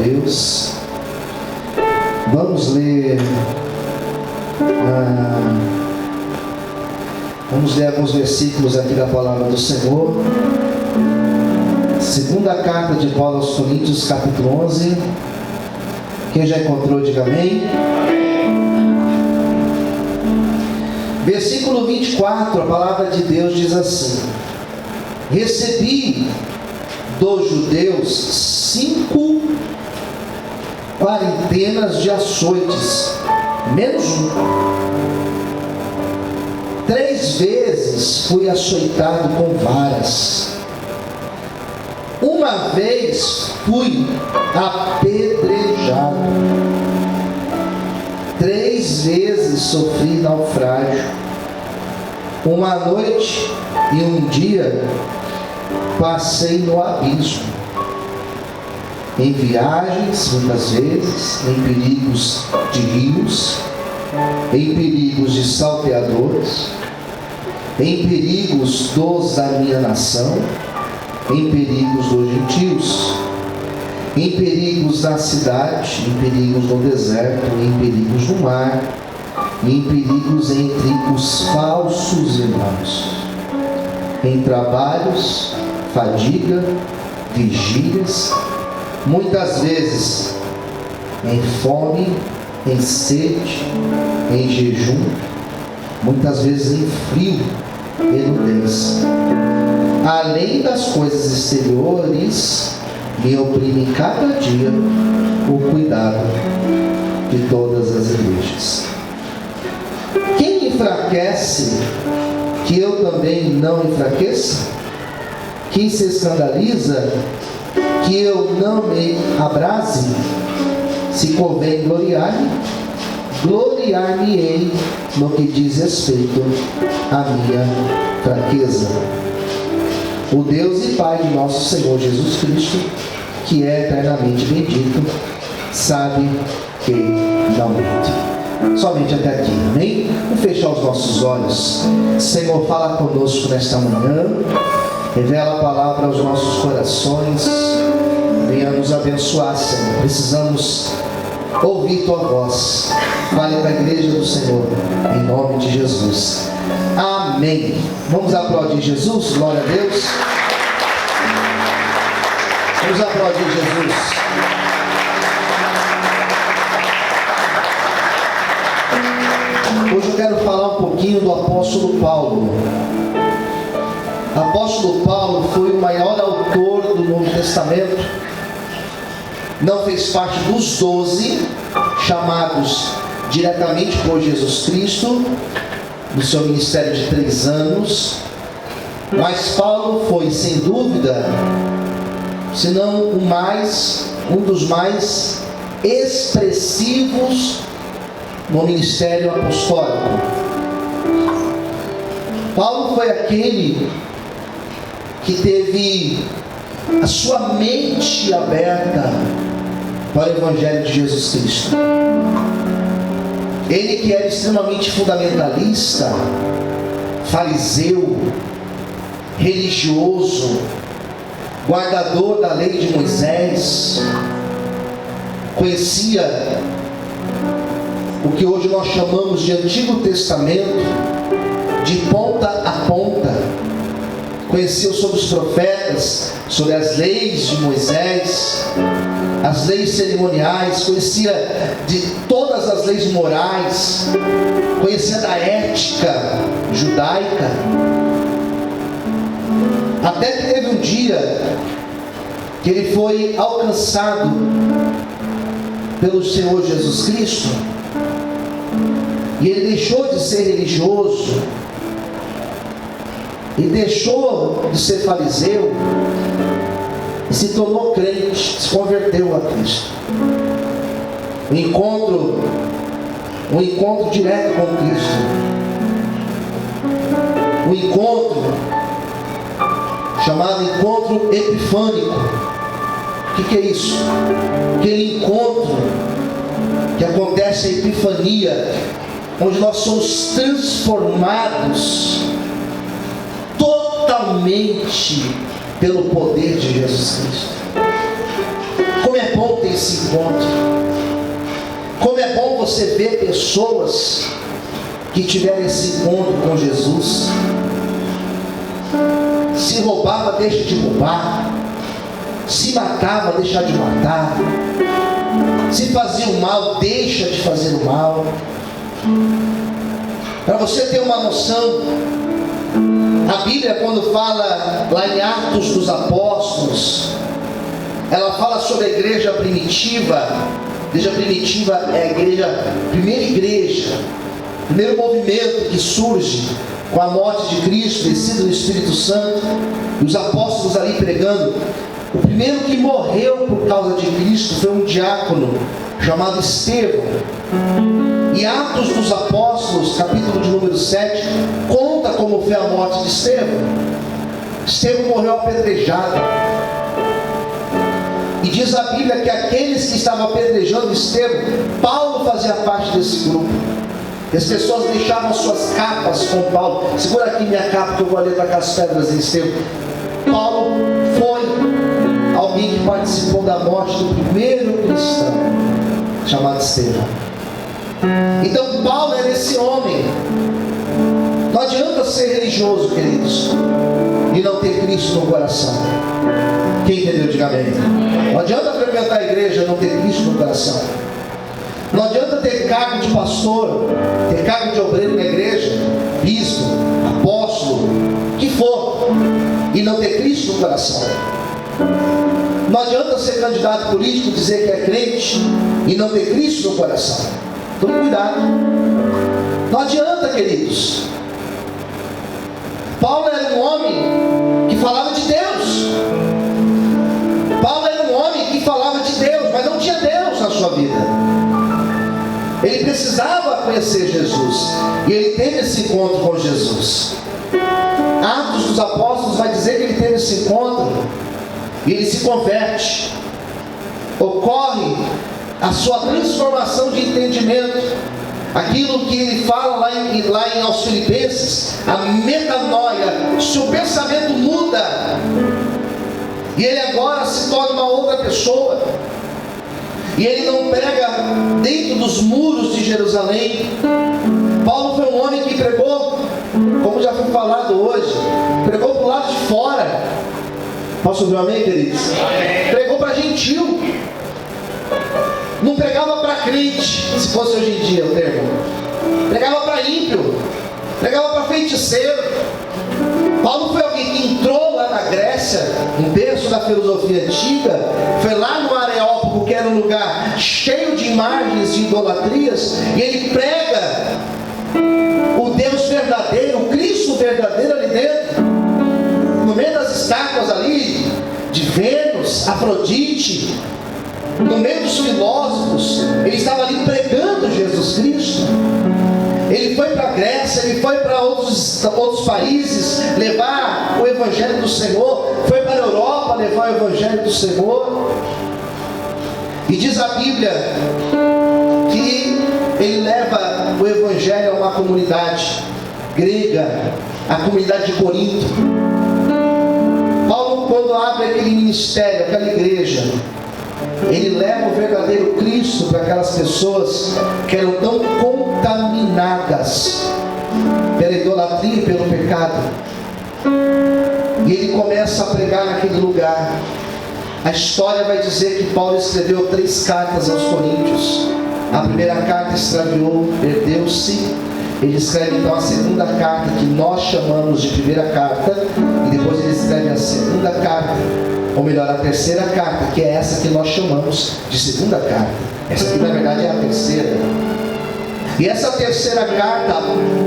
Deus. Vamos ler alguns versículos aqui da palavra do Senhor. Segunda carta de Paulo aos Coríntios, capítulo 11. Quem já encontrou, diga amém. Versículo 24, a palavra de Deus diz assim: recebi dos judeus 5 quarentenas de açoites, menos um. 3 vezes fui açoitado com varas. Uma vez fui apedrejado. 3 vezes sofri naufrágio. Uma noite e um dia passei no abismo. Em viagens, muitas vezes, em perigos de rios, em perigos de salteadores, em perigos dos da minha nação, em perigos dos gentios, em perigos na cidade, em perigos no deserto, em perigos no mar, em perigos entre os falsos irmãos, em trabalhos, fadiga, vigílias, muitas vezes em fome, em sede, em jejum, muitas vezes em frio e nudez. Além das coisas exteriores, me oprime cada dia o cuidado de todas as igrejas. Quem enfraquece, que eu também não enfraqueça? Quem se escandaliza, que eu não me abrase? Se convém gloriar-me, gloriar-me-ei no que diz respeito à minha fraqueza. O Deus e Pai de nosso Senhor Jesus Cristo, que é eternamente bendito, sabe que não mente. Somente até aqui, amém? Vamos fechar os nossos olhos. Senhor, fala conosco nesta manhã, revela a palavra aos nossos corações, venha nos abençoar, Senhor. Precisamos ouvir tua voz. Fale com a igreja do Senhor, em nome de Jesus. Amém. Vamos aplaudir Jesus, glória a Deus. Vamos aplaudir Jesus. Hoje eu quero falar um pouquinho do apóstolo Paulo. O apóstolo Paulo foi o maior autor do Novo Testamento. Não fez parte dos 12 chamados diretamente por Jesus Cristo no seu ministério de 3 anos, mas Paulo foi, sem dúvida, se não um dos mais expressivos no ministério apostólico. Paulo foi aquele que teve a sua mente aberta para o Evangelho de Jesus Cristo. Ele que era extremamente fundamentalista, fariseu, religioso, guardador da lei de Moisés, conhecia o que hoje nós chamamos de Antigo Testamento de ponta a ponta, conheceu sobre os profetas, sobre as leis de Moisés, as leis cerimoniais, conhecia de todas as leis morais, conhecia da ética judaica. Até que teve um dia que ele foi alcançado pelo Senhor Jesus Cristo, e ele deixou de ser religioso, e deixou de ser fariseu, e se tornou crente, se converteu a Cristo. Um encontro direto com Cristo, um encontro chamado encontro epifânico. O que é isso? Aquele encontro que acontece a epifania, onde nós somos transformados totalmente pelo poder de Jesus Cristo. Como é bom ter esse encontro. Como é bom você ver pessoas que tiveram esse encontro com Jesus. Se roubava, deixa de roubar. Se matava, deixa de matar. Se fazia o mal, deixa de fazer o mal. Para você ter uma noção, a Bíblia, quando fala lá em Atos dos Apóstolos, ela fala sobre a igreja primitiva. A igreja primitiva é a primeira igreja, o primeiro movimento que surge com a morte de Cristo, descido do Espírito Santo, e os apóstolos ali pregando. O primeiro que morreu por causa de Cristo foi um diácono chamado Estevão. E Atos dos Apóstolos, capítulo de número 7, conta como foi a morte de Estevão. Estevão morreu apedrejado. E diz a Bíblia que aqueles que estavam apedrejando Estevão, Paulo fazia parte desse grupo. E as pessoas deixavam suas capas com Paulo. Segura aqui minha capa que eu vou ali tacar as pedras em Estevão. Paulo foi alguém que participou da morte do primeiro cristão, chamado Estevão. Então Paulo era esse homem. Não adianta ser religioso, queridos, e não ter Cristo no coração. Quem entendeu, diga amém. Não adianta frequentar a igreja e não ter Cristo no coração. Não adianta ter cargo de pastor, ter cargo de obreiro na igreja, bispo, apóstolo, o que for, e não ter Cristo no coração. Não adianta ser candidato político e dizer que é crente e não ter Cristo no coração. Tome cuidado. Não adianta, queridos. Paulo era um homem que falava de Deus. Paulo era um homem que falava de Deus, mas não tinha Deus na sua vida. Ele precisava conhecer Jesus, e ele teve esse encontro com Jesus. Atos dos Apóstolos vai dizer que ele teve esse encontro, e ele se converte. Ocorre a sua transformação de entendimento. Aquilo que ele fala lá em aos Filipenses, a metanoia, se o pensamento muda, e ele agora se torna uma outra pessoa. E ele não prega dentro dos muros de Jerusalém. Paulo foi um homem que pregou, como já foi falado hoje, pregou para o lado de fora. Posso ouvir um amém, queridos? Pregou para gentil. Não pregava para crente, se fosse hoje em dia o termo. Pregava para ímpio. Pregava para feiticeiro. Paulo foi alguém que entrou lá na Grécia, um berço da filosofia antiga, foi lá no Areópago, que era um lugar cheio de imagens de idolatrias, e ele prega o Deus verdadeiro, o Cristo verdadeiro ali dentro, no meio das estátuas ali, de Vênus, Afrodite, no meio dos filósofos. Ele estava ali pregando Jesus Cristo. Ele foi para a Grécia, ele foi para outros países levar o Evangelho do Senhor, foi para a Europa levar o Evangelho do Senhor. E diz a Bíblia que ele leva o Evangelho a uma comunidade grega, a comunidade de Corinto. Paulo, quando abre aquele ministério, aquela igreja, ele leva o verdadeiro Cristo para aquelas pessoas que eram tão contaminadas pela idolatria e pelo pecado. E ele começa a pregar naquele lugar. A história vai dizer que Paulo escreveu 3 cartas aos Coríntios. A primeira carta extraviou, perdeu-se. Ele escreve então a segunda carta, que nós chamamos de primeira carta, e depois ele escreve a segunda carta, ou melhor, a terceira carta, que é essa que nós chamamos de segunda carta. Essa aqui na verdade é a terceira. E essa terceira carta,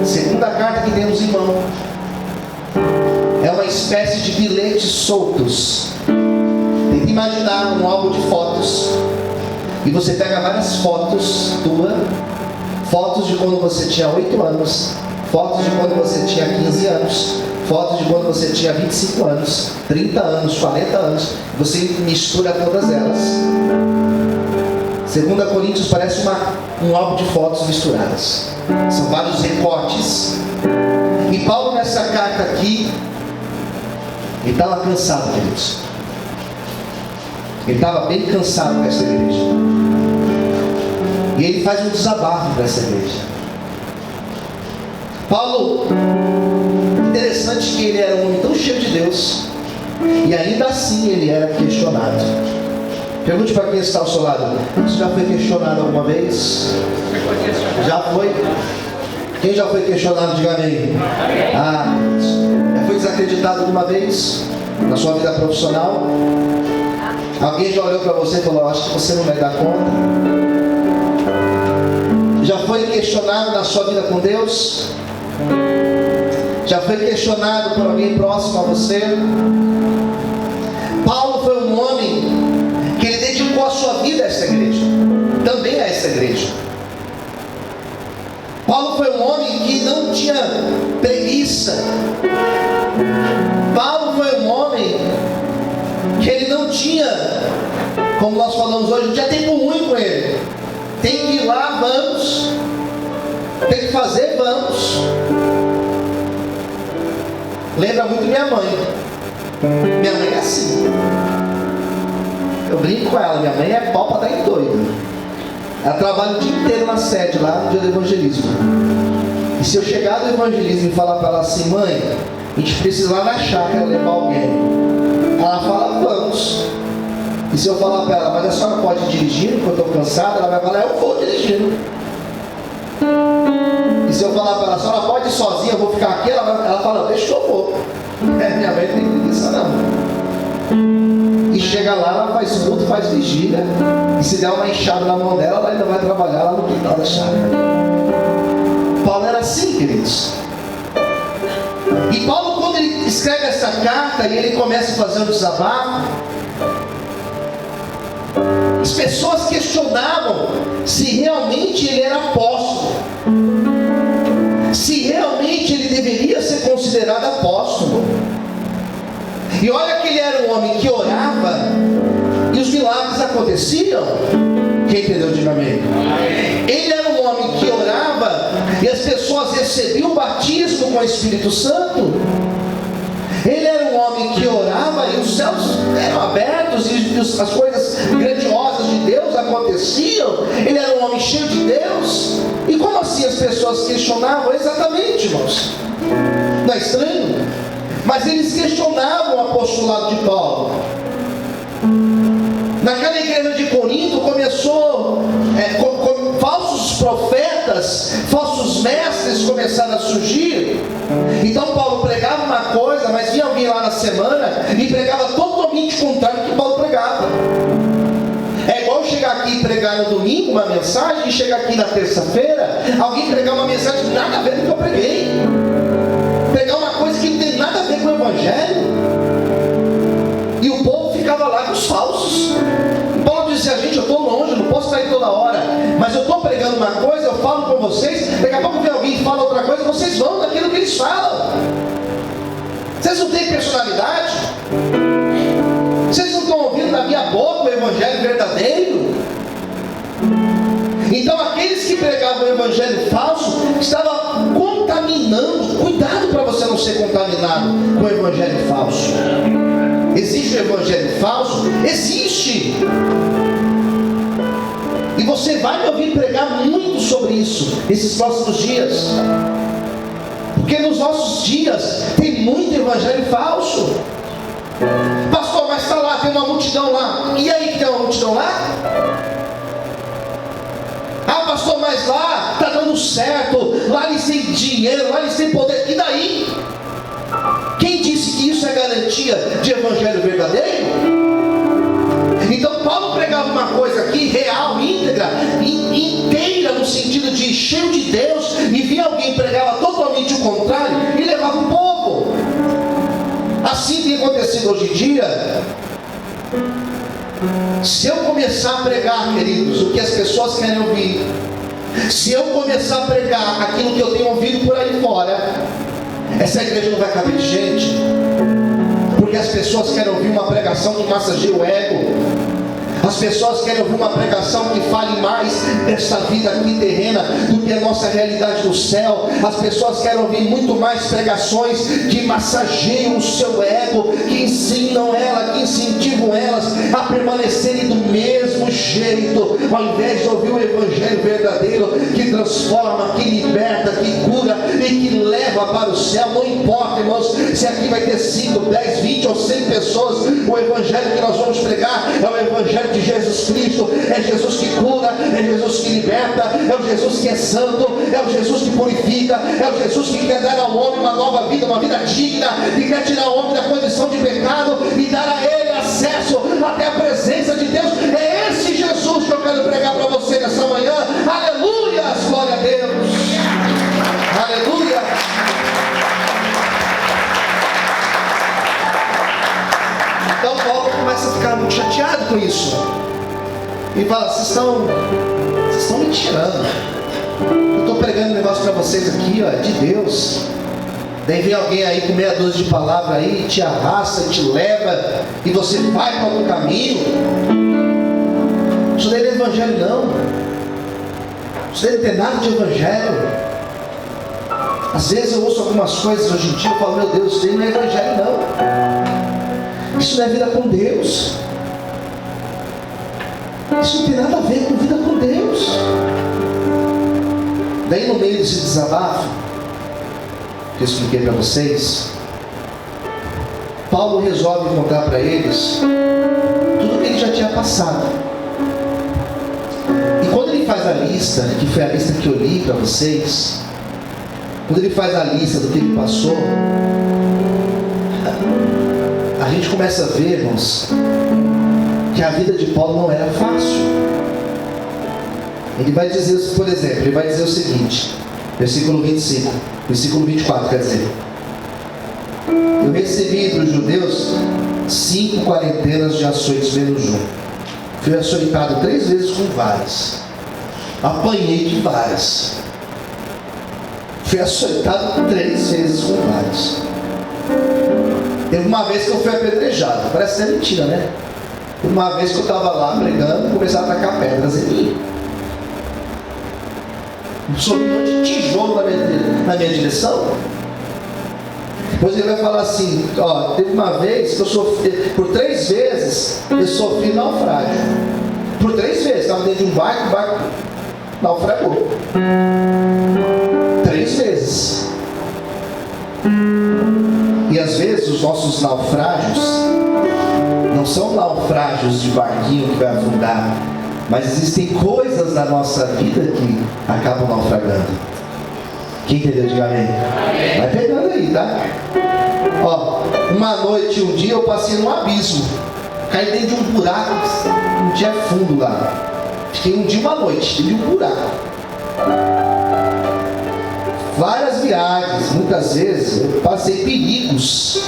segunda carta que temos em mão, é uma espécie de bilhetes soltos. Tenta imaginar um álbum de fotos, e você pega várias fotos tuas, fotos de quando você tinha 8 anos, fotos de quando você tinha 15 anos, fotos de quando você tinha 25 anos, 30 anos, 40 anos, você mistura todas elas. 2 Coríntios parece um álbum de fotos misturadas. São vários recortes. E Paulo, nessa carta aqui, ele estava cansado, queridos. Ele estava bem cansado dessa igreja. E ele faz um desabafo para essa igreja. Paulo, interessante que ele era um homem tão cheio de Deus, e ainda assim ele era questionado. Pergunte para quem está ao seu lado: você já foi questionado alguma vez? Já foi? Quem já foi questionado, diga amém. Já foi desacreditado alguma vez na sua vida profissional? Alguém já olhou para você e falou: acho que você não vai dar conta? Já foi questionado na sua vida com Deus? Já foi questionado por alguém próximo a você? Paulo foi um homem que ele dedicou a sua vida a essa igreja, também a essa igreja. Paulo foi um homem que não tinha preguiça. Paulo foi um homem que ele não tinha, como nós falamos hoje, não tinha tempo ruim com ele. Tem que ir lá, vamos. Tem que fazer, vamos. Lembra muito minha mãe. Minha mãe é assim. Eu brinco com ela, minha mãe é pau para dar em doido. Ela trabalha o dia inteiro na sede, lá no dia do evangelismo. E se eu chegar do evangelismo e falar para ela assim: mãe, a gente precisa lá na chácara levar alguém, ela fala: vamos. E se eu falar para ela: mas a senhora pode dirigir porque eu estou cansada, ela vai falar: eu vou dirigindo. E se eu falar para ela: a senhora pode ir sozinha, eu vou ficar aqui, ela fala: deixa que eu vou. Minha mãe não tem preguiça não. E chega lá, ela faz tudo, faz vigília. E se der uma enxada na mão dela, ela ainda vai trabalhar lá no quintal da chácara. Paulo era assim, queridos. E Paulo, quando ele escreve essa carta e ele começa a fazer um desabafo, as pessoas questionavam se realmente ele era apóstolo, se realmente ele deveria ser considerado apóstolo. E olha que ele era um homem que orava e os milagres aconteciam. Quem entendeu, diga amém. Ele era um homem que orava e as pessoas recebiam o batismo com o Espírito Santo. Ele era um homem que orava e os céus eram abertos e as coisas grandiosas de Deus aconteciam. Ele era um homem cheio de Deus. E como assim as pessoas questionavam? Exatamente, irmãos. Não é estranho? Mas eles questionavam o apostolado de Paulo. Naquela igreja de Corinto começou falsos profetas, falsos mestres começaram a surgir. Então Paulo pregava uma coisa, mas vinha alguém lá na semana e pregava totalmente contrário do que Paulo pregava. É igual chegar aqui e pregar no domingo uma mensagem, e chegar aqui na terça-feira alguém pregar uma mensagem nada a ver com o que eu preguei, pregar uma coisa que não tem nada a ver com o evangelho, e o povo ficava lá com os falsos. Paulo dizia: gente, eu estou longe, eu não posso sair toda hora, mas eu estou pregando uma coisa, eu falo com vocês, daqui a pouco vem alguém e fala outra coisa, vocês vão naquilo que eles falam. Vocês não têm personalidade? Vocês não estão ouvindo da minha boca o evangelho verdadeiro? Então aqueles que pregavam o evangelho falso estavam contaminando. Cuidado para você não ser contaminado com o evangelho falso. Existe o evangelho falso? Existe. E você vai me ouvir pregar muito sobre isso nesses próximos dias. Porque nos nossos dias tem muito evangelho falso. Pastor, mas está lá, tem uma multidão lá. E aí que tem uma multidão lá? Ah, pastor, mas lá está dando certo, lá eles têm dinheiro, lá eles têm poder. E daí? Quem disse que isso é garantia de evangelho verdadeiro? Então Paulo pregava uma coisa aqui, real, íntegra, inteira, no sentido de cheio de Deus, e via alguém pregava totalmente o contrário e levava o povo. Assim tem acontecido hoje em dia. Se eu começar a pregar, queridos, o que as pessoas querem ouvir, se eu começar a pregar aquilo que eu tenho ouvido por aí fora, essa igreja não vai caber de gente, porque as pessoas querem ouvir uma pregação que massageia o ego, As pessoas querem ouvir uma pregação que fale mais dessa vida aqui terrena do que a nossa realidade no céu. As pessoas querem ouvir muito mais pregações que massageiam o seu ego, que ensinam ela, que incentivam elas a permanecerem do mesmo jeito, ao invés de ouvir o evangelho verdadeiro que transforma, que liberta, que cura e que leva para o céu. Não importa, irmãos, se aqui vai ter 5, 10, 20 ou 100 pessoas, o evangelho que nós vamos pregar é o evangelho de Jesus Cristo. É Jesus que cura, é Jesus que liberta, é o Jesus que é santo, é o Jesus que purifica, é o Jesus que quer dar ao homem uma nova vida, uma vida digna, e quer tirar o homem da condição de pecado e dar a ele acesso até a presença de Deus. É esse Jesus que eu quero pregar para você nessa manhã. Aleluia, glória a Deus, aleluia. Então Paulo começa a ficar muito chateado com isso e fala: vocês estão me tirando. Eu estou pregando um negócio para vocês aqui, ó, de Deus. Daí vem alguém aí com meia dúzia de palavras aí, te arrasta, te leva, e você vai para outro caminho. Isso daí não é evangelho não. Isso daí não tem nada de evangelho. Às vezes eu ouço algumas coisas hoje em dia, eu falo: meu Deus, isso daí não é evangelho não. Isso não é vida com Deus. Isso não tem nada a ver com vida com Deus. Daí no meio desse desabafo que eu expliquei para vocês, Paulo resolve contar para eles tudo que ele já tinha passado. E quando ele faz a lista, que foi a lista que eu li para vocês, quando ele faz a lista do que ele passou, a gente começa a ver, irmãos, que a vida de Paulo não era fácil. Ele vai dizer, por exemplo, ele vai dizer o seguinte, versículo 25, versículo 24, quer dizer: eu recebi dos judeus 5 quarentenas de açoites menos um. Fui açoitado 3 vezes com varas. Apanhei de varas. Fui açoitado 3 vezes com varas. Teve uma vez que eu fui apedrejado. Parece ser mentira, né? Uma vez que eu estava lá pregando, começaram a tacar pedras em mim. Sobre um monte de tijolo na minha direção. Depois ele vai falar assim: ó, teve uma vez que eu sofri, por 3 vezes eu sofri naufrágio. Por 3 vezes, estava dentro de um barco, o barco naufragou. 3 vezes. E às vezes os nossos naufrágios não são naufrágios de barquinho que vai afundar, mas existem coisas na nossa vida que acabam naufragando. Quem entendeu, diga amém. Vai pegando aí, tá? Ó, uma noite, um dia eu passei num abismo, caí dentro de um buraco, não tinha fundo lá. Fiquei um dia, uma noite, dentro de um buraco. Várias viagens, muitas vezes eu passei perigos.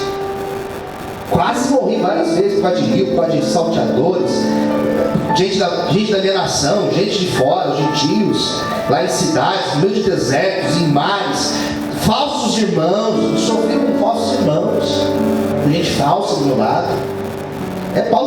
Quase morri várias vezes por causa de rio, por causa de salteadores, gente da minha nação, gente de fora, gentios, lá em cidades, no meio de desertos, em mares, falsos irmãos. Eu sofri com falsos irmãos, gente falsa do meu lado. É Paulo